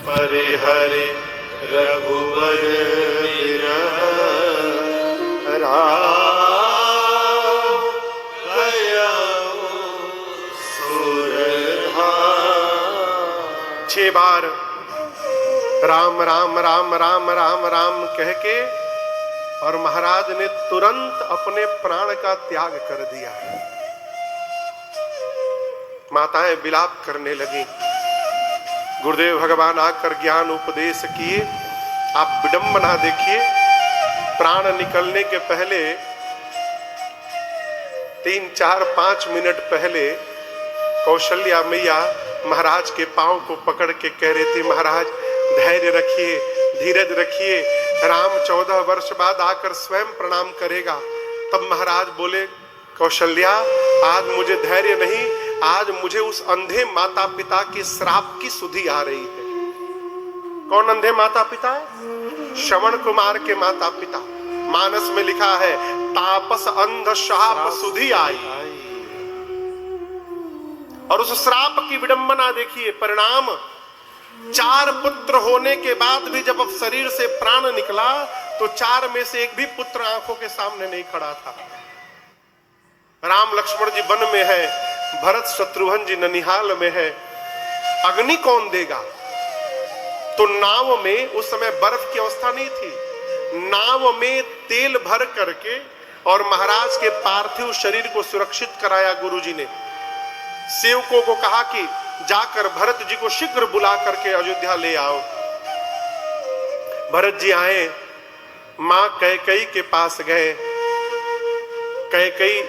परिहरि रघुवर विरह राम गयाऊं सुरधाम। 6 बार राम राम राम राम राम राम कह के और महाराज ने तुरंत अपने प्राण का त्याग कर दिया। माताएं विलाप करने लगी। गुरुदेव भगवान आकर ज्ञान उपदेश किए। आप विडंबना देखिए, प्राण निकलने के पहले 3, 4, 5 मिनट पहले कौशल्या मैया महाराज के पांव को पकड़ के कह रही थी, महाराज धैर्य रखिए, धीरज रखिए, राम 14 वर्ष बाद आकर स्वयं प्रणाम करेगा। तब महाराज बोले, कौशल्या आज मुझे धैर्य नहीं, आज मुझे उस अंधे माता पिता के श्राप की सुधि आ रही है। कौन अंधे माता पिता है? श्रवण कुमार के माता पिता। मानस में लिखा है, तापस अंध शाप सुधि आई। और उस श्राप की विडंबना देखिए, परिणाम 4 पुत्र होने के बाद भी जब अब शरीर से प्राण निकला तो 4 में से एक भी पुत्र आंखों के सामने नहीं खड़ा था। राम लक्ष्मण जी वन में है, भरत शत्रुघ्न जी ननिहाल में है। अग्नि कौन देगा? तो नाव में उस समय बर्फ की अवस्था नहीं थी, नाव में तेल भर करके और महाराज के पार्थिव शरीर को सुरक्षित कराया गुरुजी ने। सेवकों को कहा कि जाकर भरत जी को शीघ्र बुला करके अयोध्या ले आओ। भरत जी आए, मां कैकेयी के पास गए। कैकेयी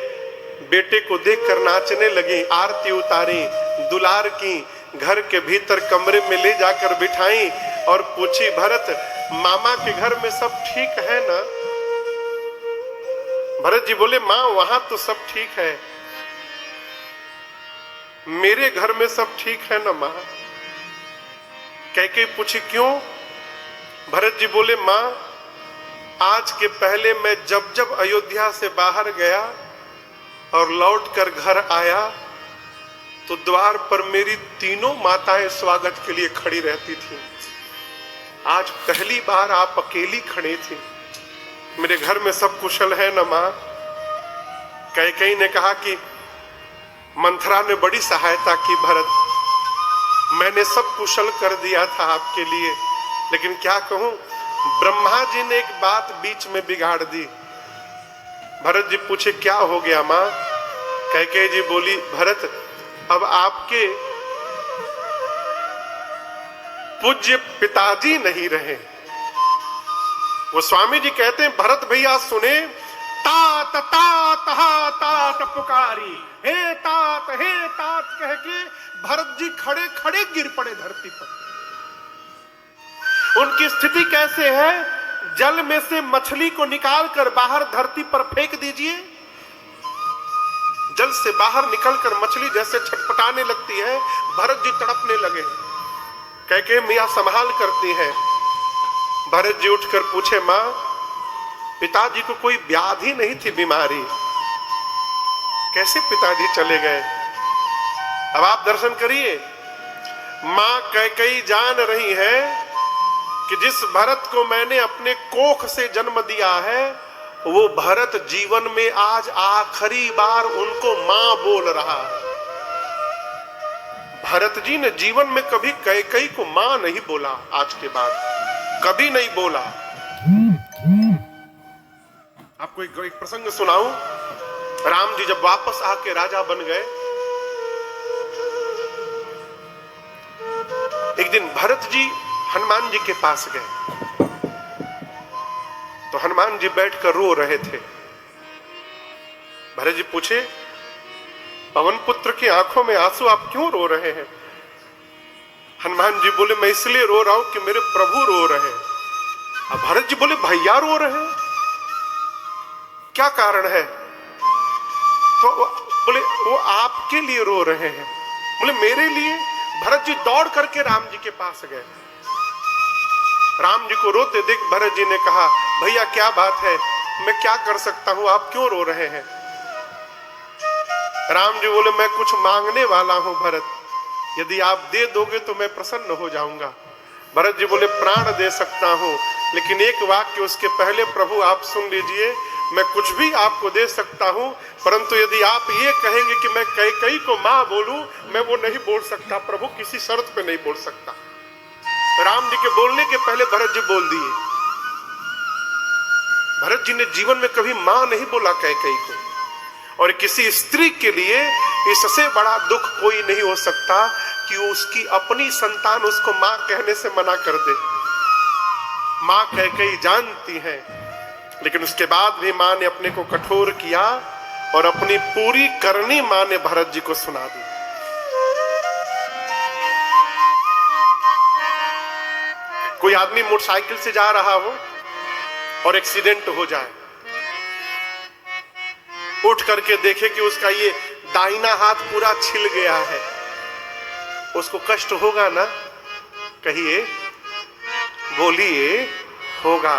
बेटे को देखकर नाचने लगी, आरती उतारी, दुलार की, घर के भीतर कमरे में ले जाकर बिठाई और पूछी, भरत मामा के घर में सब ठीक है ना? भरत जी बोले, मां वहां तो सब ठीक है, मेरे घर में सब ठीक है ना मां? कैकेयी पूछी, क्यों? भरत जी बोले, मां आज के पहले मैं जब जब अयोध्या से बाहर गया और लौटकर घर आया तो द्वार पर मेरी तीनों माताएं स्वागत के लिए खड़ी रहती थी। आज पहली बार आप अकेली खड़ी थी, मेरे घर में सब कुशल है ना मां? कैकेयी ने कहा कि मंथरा ने बड़ी सहायता की भरत, मैंने सब कुशल कर दिया था आपके लिए, लेकिन क्या कहूं, ब्रह्मा जी ने एक बात बीच में बिगाड़ दी। भरत जी पूछे, क्या हो गया मां? कैकेयी जी बोली, भरत अब आपके पूज्य पिताजी नहीं रहे। वो स्वामी जी कहते हैं, भरत भैया सुने, तात तात हा तात पुकारी, हे तात कह के भरत जी खड़े खड़े गिर पड़े धरती पर। उनकी स्थिति कैसे है? जल में से मछली को निकालकर बाहर धरती पर फेंक दीजिए, जल से बाहर निकलकर मछली जैसे छटपटाने लगती है, भरत जी तड़पने लगे। कैकेयी मियां संभाल करती है। भरत जी उठकर पूछे, मां पिताजी को कोई व्याधि नहीं थी, बीमारी? कैसे पिताजी चले गए? अब आप दर्शन करिए। मां कैकेयी जान रही है कि जिस भरत को मैंने अपने कोख से जन्म दिया है, वो भरत जीवन में आज आखिरी बार उनको मां बोल रहा है। भरत जी ने जीवन में कभी कैकेयी को मां नहीं बोला, आज के बाद कभी नहीं बोला। आपको एक प्रसंग सुनाऊं। राम जी जब वापस आके राजा बन गए, एक दिन भरत जी हनुमान जी के पास गए तो हनुमान जी बैठकर रो रहे थे। भरत जी पूछे, पवन पुत्र की आंखों में आंसू, आप क्यों रो रहे हैं? हनुमान जी बोले, मैं इसलिए रो रहा हूं कि मेरे प्रभु रो रहे हैं। अब भरत जी बोले, भैया रो रहे हैं, क्या कारण है? तो बोले, वो आपके लिए रो रहे हैं। बोले, मेरे लिए? भरत जी दौड़ करके राम जी के पास गए। राम जी को रोते देख भरत जी ने कहा, भैया क्या बात है, मैं क्या कर सकता हूं, आप क्यों रो रहे हैं? राम जी बोले, मैं कुछ मांगने वाला हूं भरत, यदि आप दे दोगे तो मैं प्रसन्न हो जाऊंगा। भरत जी बोले प्राण दे सकता हूं, लेकिन एक वाक्य उसके पहले प्रभु आप सुन लीजिए, मैं कुछ भी आपको दे सकता हूं, परंतु यदि आप ये कहेंगे कि मैं कैकेयी को मां बोलूं, मैं वो नहीं बोल सकता प्रभु, किसी शर्त पे नहीं बोल सकता। राम जी के बोलने के पहले भरत जी बोल दिए। भरत जी ने जीवन में कभी मां नहीं बोला कैकेयी को, और किसी स्त्री के लिए इससे बड़ा दुख कोई नहीं हो सकता कि उसकी अपनी संतान उसको मां कहने से मना कर दे। मां कैकेयी जानती है, लेकिन उसके बाद भी मां ने अपने को कठोर किया और अपनी पूरी करनी मां ने भरत जी को सुना दी। कोई आदमी मोटरसाइकिल से जा रहा हो और एक्सीडेंट हो जाए, उठ करके देखे कि उसका ये दाहिना हाथ पूरा छिल गया है, उसको कष्ट होगा ना? कहिए, बोलिए, होगा।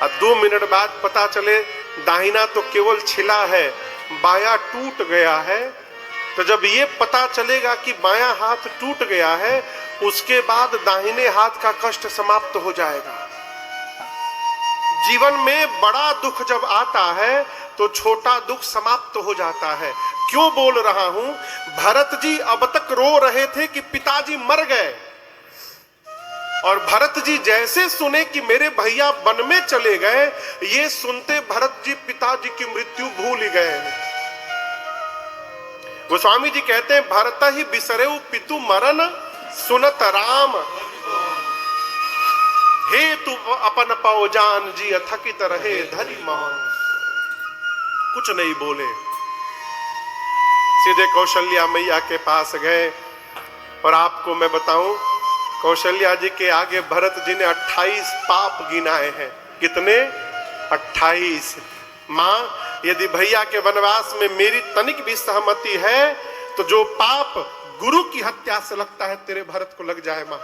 और 2 मिनट बाद पता चले दाहिना तो केवल छिला है, बायां टूट गया है, तो जब ये पता चलेगा कि बायां हाथ टूट गया है, उसके बाद दाहिने हाथ का कष्ट समाप्त हो जाएगा। जीवन में बड़ा दुख जब आता है तो छोटा दुख समाप्त हो जाता है। क्यों बोल रहा हूं? भरत जी अब तक रो रहे थे कि पिताजी मर गए, और भरत जी जैसे सुने कि मेरे भैया वन में चले गए, ये सुनते भरत जी पिताजी की मृत्यु भूल गए। गोस्वामी जी कहते हैं, भरत ही बिसरेउ पितु मरण, सुनत राम हे तू अपन पाओ जान जी, थकित रहे धरि मौन। कुछ नहीं बोले, सीधे कौशल्या मैया के पास गए। और आपको मैं बताऊं, कौशल्या जी के आगे भरत जी ने 28 पाप गिनाए हैं। कितने? 28। मां, यदि भैया के वनवास में मेरी तनिक भी सहमति है, तो जो पाप गुरु की हत्या से लगता है तेरे भरत को लग जाए। मां,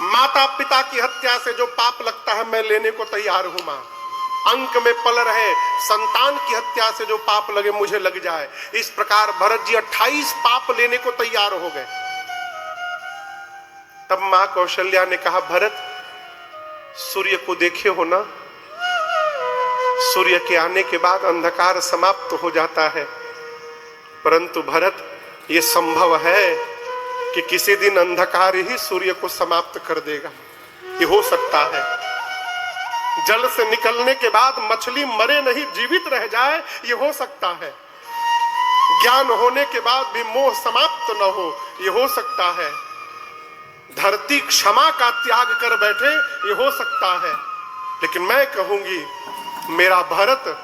माता पिता की हत्या से जो पाप लगता है मैं लेने को तैयार हूं। मां, अंक में पल रहे संतान की हत्या से जो पाप लगे मुझे लग जाए। इस प्रकार भरत जी 28 पाप लेने को तैयार हो गए। तब मां कौशल्या ने कहा, भरत, सूर्य को देखे हो ना, सूर्य के आने के बाद अंधकार समाप्त हो जाता है, परंतु भरत, ये संभव है कि किसी दिन अंधकार ही सूर्य को समाप्त कर देगा। ये हो सकता है। जल से निकलने के बाद मछली मरे नहीं जीवित रह जाए, ये हो सकता है। ज्ञान होने के बाद भी मोह समाप्त न हो, ये हो सकता है। धरती क्षमा का त्याग कर बैठे, ये हो सकता है। लेकिन मैं कहूंगी, मेरा भरत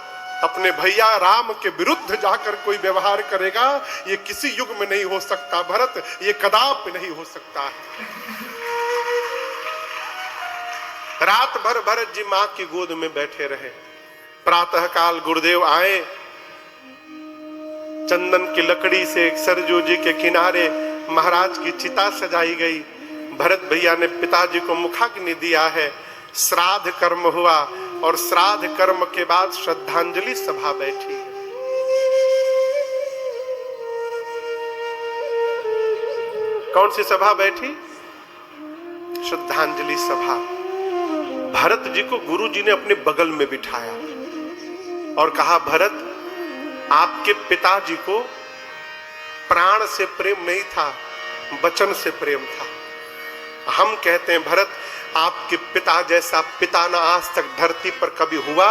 अपने भैया राम के विरुद्ध जाकर कोई व्यवहार करेगा, ये किसी युग में नहीं हो सकता। भरत, ये कदापि नहीं हो सकता है। रात भर भरत जी मां की गोद में बैठे रहे। प्रातः काल गुरुदेव आए, चंदन की लकड़ी से सरजू जी के किनारे महाराज की चिता सजाई गई। भरत भैया ने पिताजी को मुखाग्नि दिया है। श्राद्ध कर्म हुआ, और श्राद्ध कर्म के बाद श्रद्धांजलि सभा बैठी। कौन सी सभा बैठी? श्रद्धांजलि सभा। भरत जी को गुरु जी ने अपने बगल में बिठाया और कहा, भरत, आपके पिताजी को प्राण से प्रेम नहीं था, वचन से प्रेम था। हम कहते हैं, भरत, आपके पिता जैसा पिता न आज तक धरती पर कभी हुआ,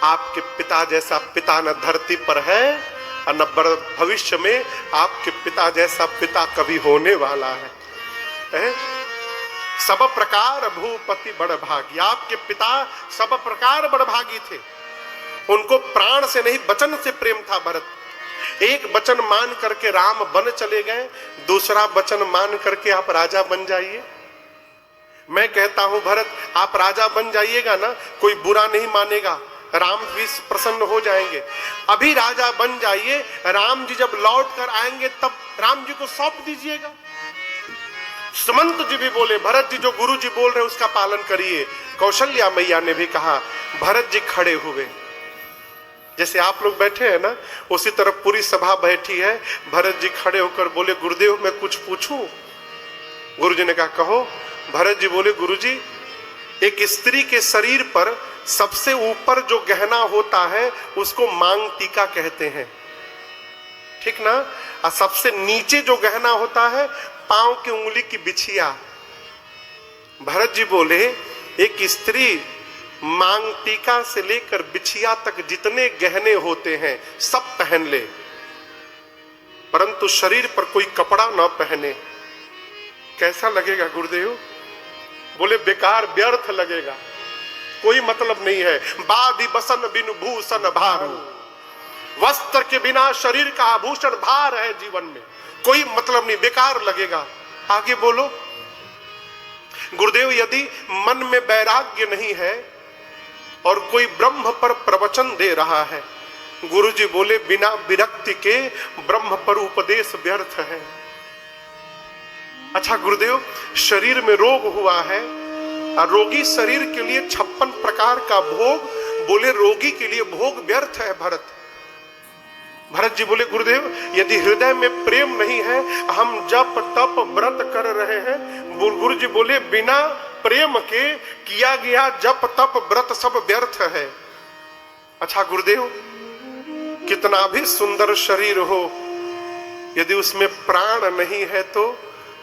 आपके पिता जैसा पिता न धरती पर है, और न भविष्य में आपके पिता जैसा पिता कभी होने वाला है? सब प्रकार भूपति बड़भागी। आपके पिता सब प्रकार बड़भागी थे। उनको प्राण से नहीं वचन से प्रेम था। भरत, एक वचन मान करके राम वन चले गए, दूसरा वचन मान करके आप राजा बन जाइए। मैं कहता हूं, भरत, आप राजा बन जाइएगा ना, कोई बुरा नहीं मानेगा, राम भी प्रसन्न हो जाएंगे। अभी राजा बन जाइए, राम जी जब लौट कर आएंगे तब राम जी को सौंप दीजिएगा। सुमंत जी भी बोले, भरत जी जो गुरु जी बोल रहे उसका पालन करिए। कौशल्या मैया ने भी कहा। भरत जी खड़े हुए, जैसे आप लोग बैठे हैं ना, उसी तरह पूरी सभा बैठी है। भरत जी खड़े होकर बोले, गुरुदेव मैं कुछ पूछूं? गुरुजी ने कहा कहो। भरत जी बोले गुरुजी, एक स्त्री के शरीर पर सबसे ऊपर जो गहना होता है उसको मांग टीका कहते हैं, ठीक ना। और सबसे नीचे जो गहना होता है पांव की उंगली की बिछिया। भरत जी बोले एक स्त्री मांग टीका से लेकर बिछिया तक जितने गहने होते हैं सब पहन ले, परंतु शरीर पर कोई कपड़ा ना पहने। कैसा लगेगा गुरुदेव? बोले बेकार, व्यर्थ लगेगा, कोई मतलब नहीं है। बादी बसन बिनु भूषण भारू, वस्त्र के बिना शरीर का आभूषण भार है जीवन में, कोई मतलब नहीं, बेकार लगेगा। आगे बोलो। गुरुदेव यदि मन में वैराग्य नहीं है और कोई ब्रह्म पर प्रवचन दे रहा है, गुरुजी बोले बिना विरक्ति के ब्रह्म पर उपदेश व्यर्थ है। अच्छा गुरुदेव, शरीर में रोग हुआ है और रोगी शरीर के लिए 56 प्रकार का भोग, बोले रोगी के लिए भोग व्यर्थ है भरत। भरत जी बोले गुरुदेव यदि हृदय में प्रेम नहीं है, हम जप तप व्रत कर रहे हैं, गुरु जी बोले बिना प्रेम के किया गया जप तप व्रत सब व्यर्थ है। अच्छा गुरुदेव, कितना भी सुंदर शरीर हो यदि उसमें प्राण नहीं है तो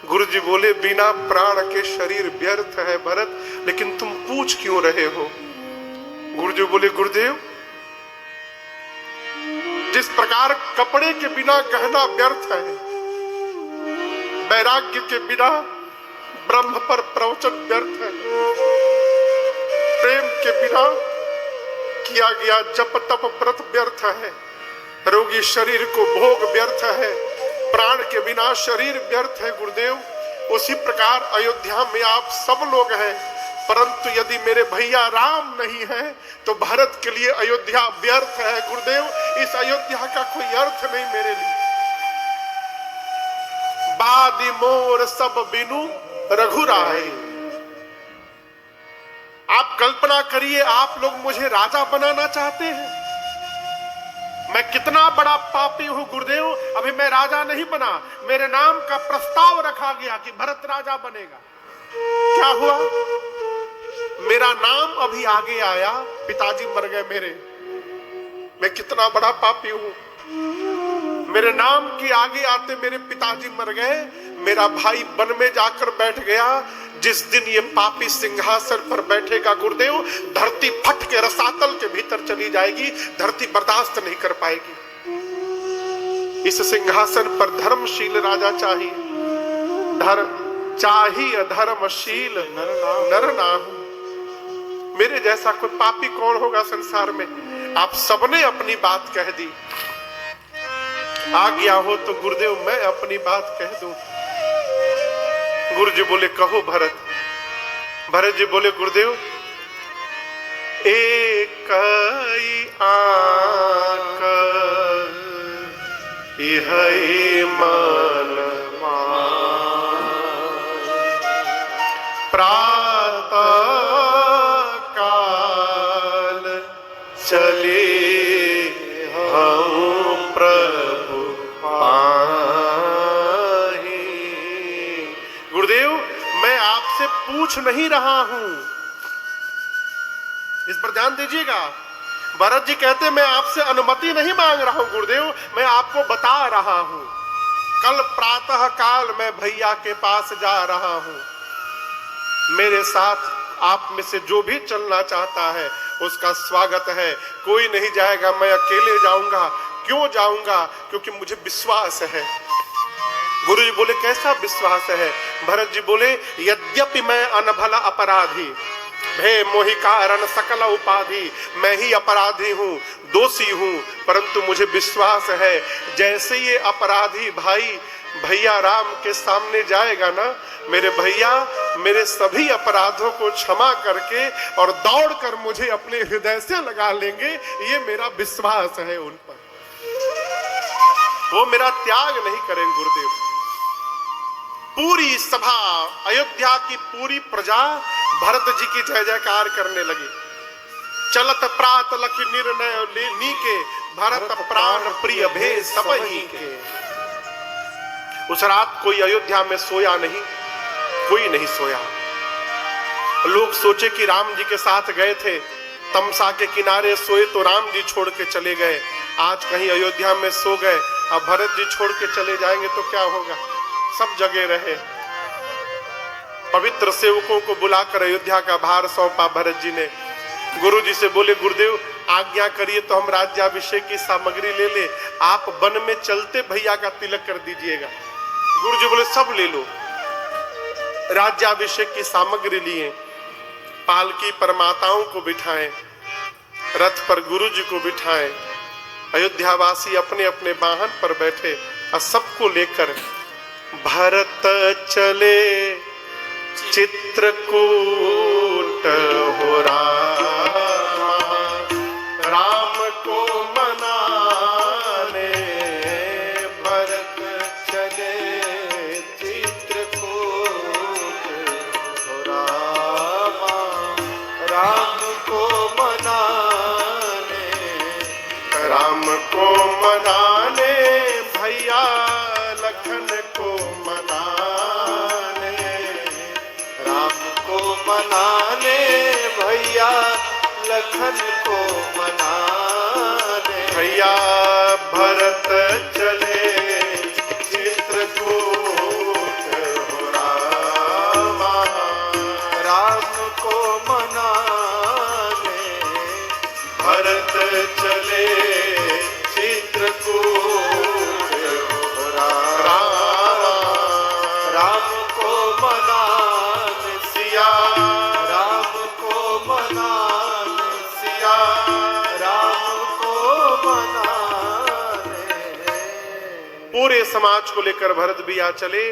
गुरु जी बोले बिना प्राण के शरीर व्यर्थ है भरत। लेकिन तुम पूछ क्यों रहे हो? गुरु जी बोले गुरुदेव जिस प्रकार कपड़े के बिना गहना व्यर्थ है, वैराग्य के बिना ब्रह्म पर प्रवचन व्यर्थ है, प्रेम के बिना किया गया जप तप व्रत व्यर्थ है, रोगी शरीर को भोग व्यर्थ है, प्राण के बिना शरीर व्यर्थ है। गुरुदेव उसी प्रकार अयोध्या में आप सब लोग हैं, परंतु यदि मेरे भैया राम नहीं है तो भारत के लिए अयोध्या व्यर्थ है। गुरुदेव इस अयोध्या का कोई अर्थ नहीं मेरे लिए। बादी मोर सब बिनु रघुराय। आप कल्पना करिए, आप लोग मुझे राजा बनाना चाहते हैं। मैं कितना बड़ा पापी हूं गुरुदेव, अभी मैं राजा नहीं बना, मेरे नाम का प्रस्ताव रखा गया कि भरत राजा बनेगा। क्या हुआ? मेरा नाम अभी आगे आया, पिताजी मर गए मेरे। मैं कितना बड़ा पापी हूं, मेरे नाम के आगे आते मेरे पिताजी मर गए, मेरा भाई वन में जाकर बैठ गया। जिस दिन ये पापी सिंहासन पर बैठेगा गुरुदेव, धरती फट के रसातल के भीतर चली जाएगी, धरती बर्दाश्त नहीं कर पाएगी। इस सिंहासन पर धर्मशील राजा चाहिए, चाहिए धर्मशील नर नाहु। मेरे जैसा कोई पापी कौन होगा संसार में? आप सबने अपनी बात कह दी, आ गया हो तो गुरुदेव मैं अपनी बात कह दूं। गुरु जी बोले कहो भरत। भरत जी बोले गुरुदेव एक आंख इहै मन प्रातः काल चले हम प्रभु पाहि। गुरुदेव मैं आपसे पूछ नहीं रहा हूं, इस पर ध्यान दीजिएगा। भरत जी कहते मैं आपसे अनुमति नहीं मांग रहा हूं गुरुदेव, मैं आपको बता रहा हूं। कल प्रातः काल मैं भैया के पास जा रहा हूं, मेरे साथ आप में से जो भी चलना चाहता है उसका स्वागत है। कोई नहीं जाएगा, मैं अकेले जाऊंगा। क्यों जाऊंगा? क्योंकि मुझे विश्वास है। गुरु जी बोले कैसा विश्वास है? भरत जी बोले यद्यपि मैं अनभला अपराधी, भे मोहि कारण सकल उपाधि, मैं ही अपराधी हूँ, दोषी हूँ, परंतु मुझे विश्वास है जैसे ये अपराधी भाई भैया राम के सामने जाएगा ना, मेरे भैया मेरे सभी अपराधों को क्षमा करके और दौड़कर मुझे अपने हृदय से लगा लेंगे। ये मेरा विश्वास है उन पर, वो मेरा त्याग नहीं करेंगे। गुरुदेव पूरी सभा, अयोध्या की पूरी प्रजा भरत जी की जय जयकार करने लगी। चलत प्रात लखी निर्णय नीके, भरत प्राण प्रिय भे सबही के। उस रात कोई अयोध्या में सोया नहीं, कोई नहीं सोया। लोग सोचे कि राम जी के साथ गए थे, तमसा के किनारे सोए तो राम जी छोड़ के चले गए, आज कहीं अयोध्या में सो गए, अब भरत जी छोड़ के चले जाएंगे तो क्या होगा। सब जगह रहे। पवित्र सेवकों को बुलाकर अयोध्या का भार सौंपा भरत जी ने। गुरु जी से बोले, गुरुदेव आज्ञा करिए तो हम राज्याभिषेक की सामग्री ले ले, आप वन में चलते भैया का तिलक कर दीजिएगा। गुरु जी बोले सब ले लो। राज्याभिषेक की सामग्री लिए, पालकी पर माताओं को बिठाएं, रथ पर गुरु जी को बिठाएं, अयोध्यावासी अपने अपने वाहन पर बैठे और सबको लेकर भरत चले चित्रकूट हो रामा, राम को मनाने भरत चले चित्रकूट हो रामा, राम को मनाने, राम को मनाने भैया लखन को मनाने, राम को मनाने भैया लखन को मनाने, भैया भरत चले चित्रकूट हो रामा, राम को मनाने भरत चले चित्रकूट हो रामा, राम को मनाने सिया, राम को मनाने सिया, राम को मनाने। पूरे समाज को लेकर भरत भैया चले।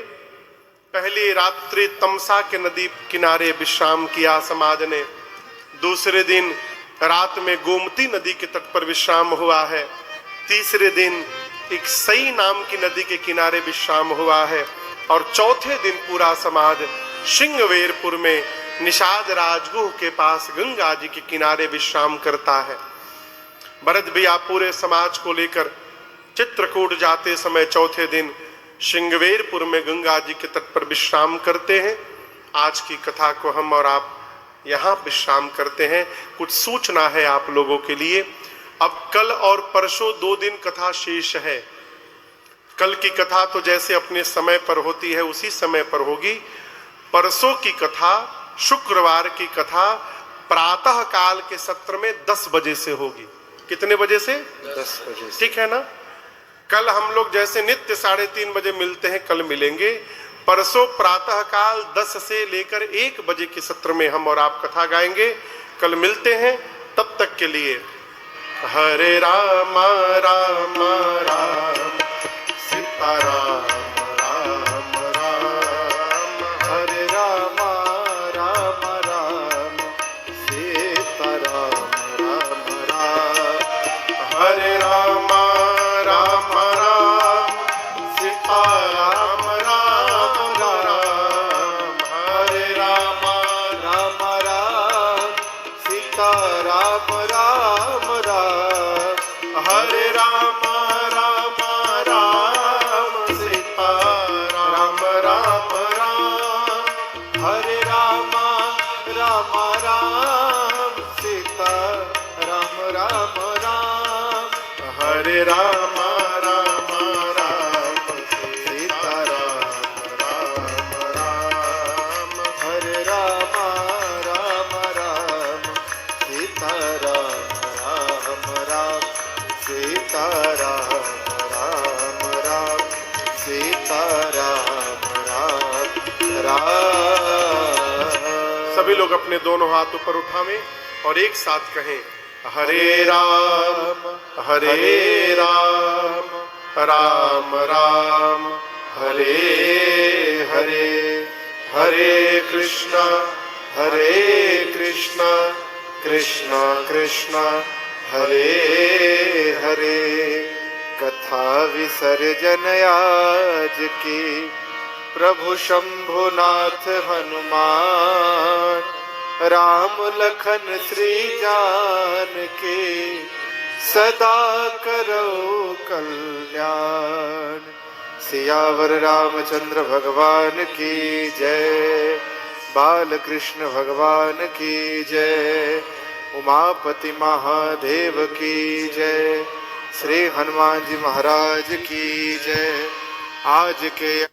पहली रात्रि तमसा के नदी किनारे विश्राम किया समाज ने। दूसरे दिन रात में गोमती नदी के तट पर विश्राम हुआ है। तीसरे दिन एक सई नाम की नदी के किनारे विश्राम हुआ है। और चौथे दिन पूरा समाज सिंहवेरपुर में निषाद राजगुह के पास गंगा जी के किनारे विश्राम करता है। भरत भैया पूरे समाज को लेकर चित्रकूट जाते समय चौथे दिन सिंहवेरपुर में गंगा जी के तट पर विश्राम करते हैं। आज की कथा को हम और आप यहाँ विश्राम करते हैं। कुछ सूचना है आप लोगों के लिए। अब कल और परसों 2 दिन कथा शेष है। कल की कथा तो जैसे अपने समय पर होती है उसी समय पर होगी। परसों की कथा, शुक्रवार की कथा प्रातः काल के सत्र में 10 बजे से होगी। कितने बजे से? 10 बजे। ठीक है ना। कल हम लोग जैसे नित्य 3:30 बजे मिलते हैं, कल मिलेंगे। परसों प्रातः काल 10 से लेकर 1 बजे के सत्र में हम और आप कथा गाएंगे। कल मिलते हैं, तब तक के लिए हरे राम राम राम सीता राम राम राम, हरे राम राम राम सीता राम राम राम, हरे राम राम राम सीता राम राम राम, हरे राम राम राम सीता राम राम राम, हरे राम राम राम सीता राम राम राम, हरे राम राम राम सीता राम राम राम, हरे राम राम राम सीता राम राम राम, हरे राम राम राम सीता राम राम राम, सीता राम राम राम सीता राम राम राम। सभी लोग अपने दोनों हाथ ऊपर उठावें और एक साथ कहें हरे राम राम राम हरे हरे, हरे कृष्णा कृष्ण कृष्ण हरे हरे। कथा विसर्जन आज की प्रभु शंभुनाथ हनुमान, राम लखन श्री जान के सदा करो कल्याण। सियावर रामचंद्र भगवान की जय। बाल कृष्ण भगवान की जय। उमापति महादेव की जय। श्री हनुमान जी महाराज की जय। आज के